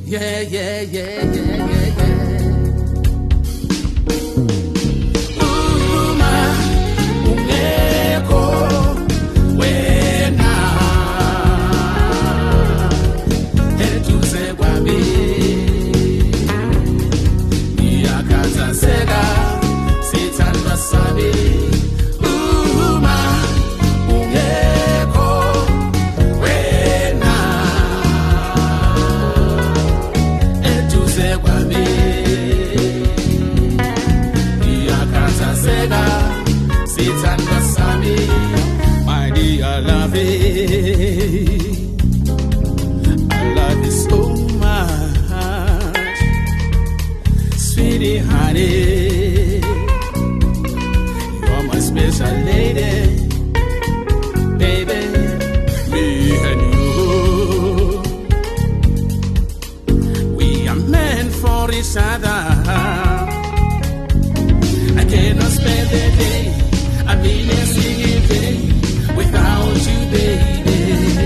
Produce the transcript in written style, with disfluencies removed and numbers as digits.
Yeah, yeah, yeah, yeah, yeah, yeah. Uma ungekho wena eduze kwami ngiyakhathazeka sithandwa sami uma ungekho wena eduze kwami ngiyakhathazeka sithandwa sami my dear love I love you so much sweetie honey you're my special lady baby me and you we are meant for each other